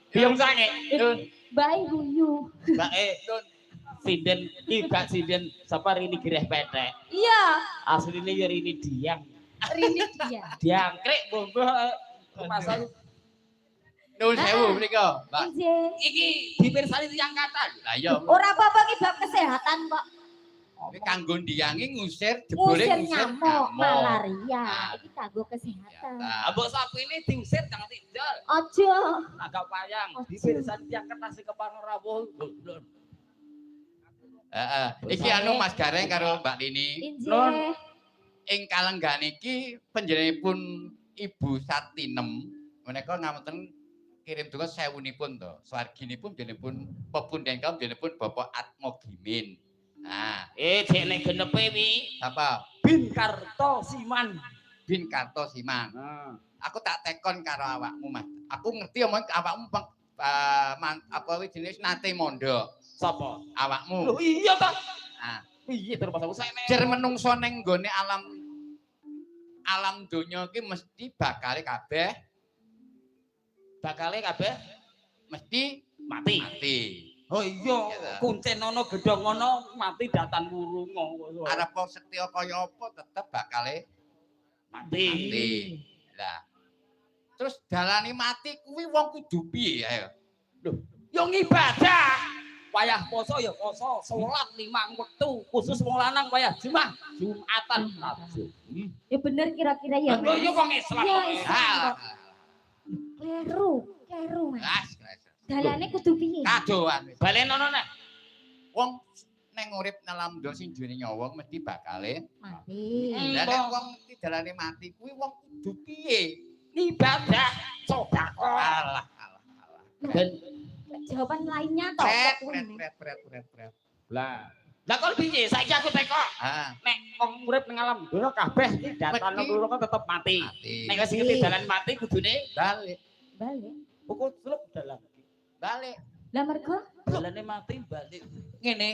Biung sange. Bae guyu. Bae sinden iki gak sinden sapa Rini Gireh Petek. Iya. Asline ya Rini Diang. Rini dia. Diangkrek monggo masal. Nuwun sewu mriko, Mbak. Nggih. Iki dipirsani tiyang kathah. Lah iya. Ora apa-apa iki bab kesehatan kok. Iki kanggo ndiyangi ngusir jebule Ngusir ngusir nyamuk, malaria. Nah. Iki kanggo kesehatan. Mbok sapine diusir jangan tinggal. Aja. Agak payang Ojo. dipirsani tiyang kertas sing kepang rawuh. Heeh. Iki anu Mas Gareng karo Mbak Lini. Injih. Ing kalenggan iki panjenenganipun Ibu Satinem menika ngapunten kirim donga sewunipun to. Swarginipun jenenipun pepundhen kaum jenenipun Bapak Atmo Gimin. Nah, Dek nek genepe wi apa? Bin Karto Siman. Bin Karto Siman. Nah, Aku tak tekon karo awakmu, Mas. Aku ngerti omong awakmu apa kuwi jenis nate mondok. sapa? Awakmu. Lho iya ta? Nah, Piye terus aku nek. jer menungso ning nggone alam donya iki mesti bakale kabeh Bakale kabeh mesti mati. mati. Oh iya, kuncen ana gedhong ana mati datan wurunga. Arep setya kaya apa tetep bakale Mati. mati. Lah. Terus dalane mati kuwi wong kudu piye ayo? Lho, yo ngibadah. Wayah poso ya poso, salat 5 wektu, khusus wong lanang wayah Jumatan. Ya bener kira-kira ya. Lho yo wong Islam. Ya, kok. Islam. Kleru, Mas. Dalane kudu piye? Kadoan. Balen ana nek. Wong neng urip dalam donya sing duweni nyawa mesti bakale Mati. lah nek wong mesti dalane mati kuwi wong kudu piye? Ibadah sedekah. Alah. Dan Jawaban lainnya toh. Pret. lah kok piye saiki aku teko. Ah, Nek wong urip ning alam donya kabeh iki datan loro kan tetep mati. mati. Nek wis ngerti dalan mati kudune Balik. Balik. pukul slup dalan. Balik. Lah mergo Dalane mati balik. Ngene.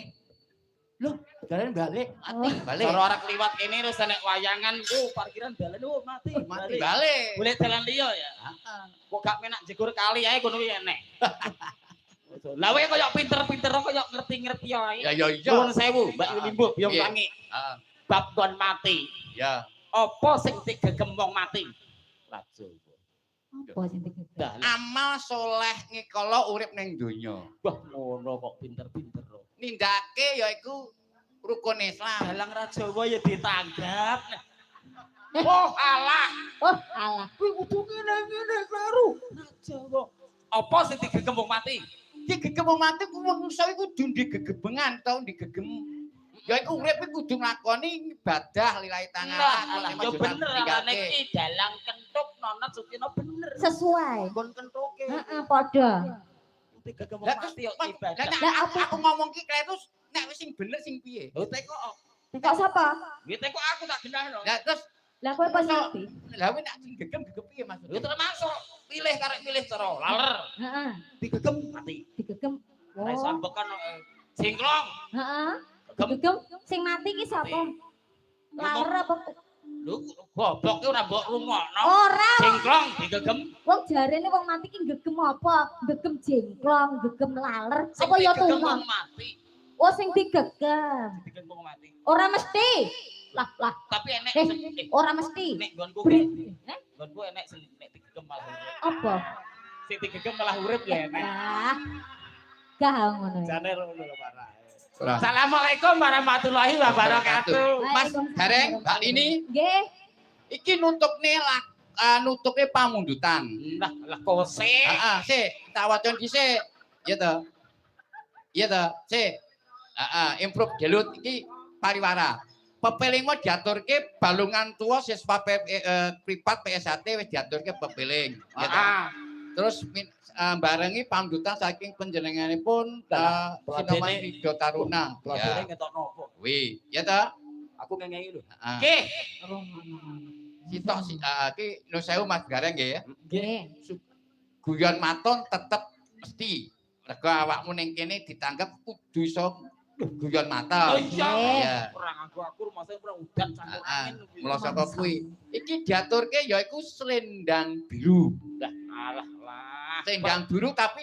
Loh, dalan balik, mati, balik. Cara arek liwat kene terus nek wayangan parkiran dalan mati. Mati balik. Boleh dalan liya ya. Heeh. Kok gak menak jegur kali ae kono kuwi enek. Lah kowe koyo pinter-pinter koyo ngerti-ngerti ae. Ya iya. Nuwun sewu, Mbak Limbo biung Iya. tangi. Heeh. Bab kon mati. Ya. Apa sing digegem wong mati? Lajo. apa sing digegem? Dah, Amal soleh ngikala urip ning donya. wah ngono kok pinter-pinter. Nindake yaiku rukun Islam. Dalang Rajawa ya ditanggap. Oh alah, Oh, alah. kuwi kudu ngene-ngene kleru. Rajawa. Apa sing digegem wong mati? Digegem wong mati ku wong iso iku kudu digegebengan tau digegem. Ya iku urip iku kudu nglakoni ibadah lillahi ta'ala. Lah, yo bener ana iki dalang kentuk nonot Sukino bener. Sesuai. Kon kentuke. Heeh, padha. Digegem wong Lah terus mati yo Lah, ibadah. nek aku ngomong ki kleru nek wis sing bener sing piye? Lho teko. Kok sapa? Nggih teko aku tak genahno. Lah terus Lah kowe pas ngerti? lah kowe nek sing gegem piye Lho maksudnya? termasuk pilih karek pilih cara laler. Heeh, Digegem mati. digegem. Nek Oh. sambekan singklong. Heeh. Gegem. Digegem sing mati ki sapa? Laler apa? Lho goblok ki ora mbok rungokno. Ora. Singklong digegem. Wong jarene wong mati ki gegem apa? Gegem jengklong, gegem laler. Sing Apa ya digegem tuma? wong mati. Oh sing digegem. Digegem wong mati. Ora mesti. Lah, Tapi enek Eh, sing ora mesti. nek nggonku Bri- Eh, nggonku enek sing nek digegem malah urip. apa? Sing digegem malah urip ya enek. Lah. Gak ngono. ya. Jane ngono lho parah. Lah. Assalamualaikum warahmatullahi wabarakatuh. Mas Gareng, Mbak Lini, Nggih. iki nutupne nutupne pamundutan. Lah kose. Heeh, sik, tak wacon dhisik. Iya to. Iya to, sik. Heeh, improve gelut iki pariwara. Pepelingmu diaturke balungan tua siswa privat PSAT wis diaturke pepeling. Ya to. Terus barengi pamundutan saking panjenenganipun Sinoman Ridho Taruna. Pelajare Ya. ngetokno apa? Kuwi, ya to. Aku ngengeki lho. Heeh. Nggih. Sitok iki nu sewu Mas Gareng nggih ya. Nggih. Guyon maton tetep mesti. Mergo awakmu ning kene ditanggap kudu iso guyon Oh maton. iya. Iya. Perang aku rumase perang udan campur angin. Mula saka kuwi. Iki diaturke yaiku selendang biru. Lah alah lah. Selendang biru tapi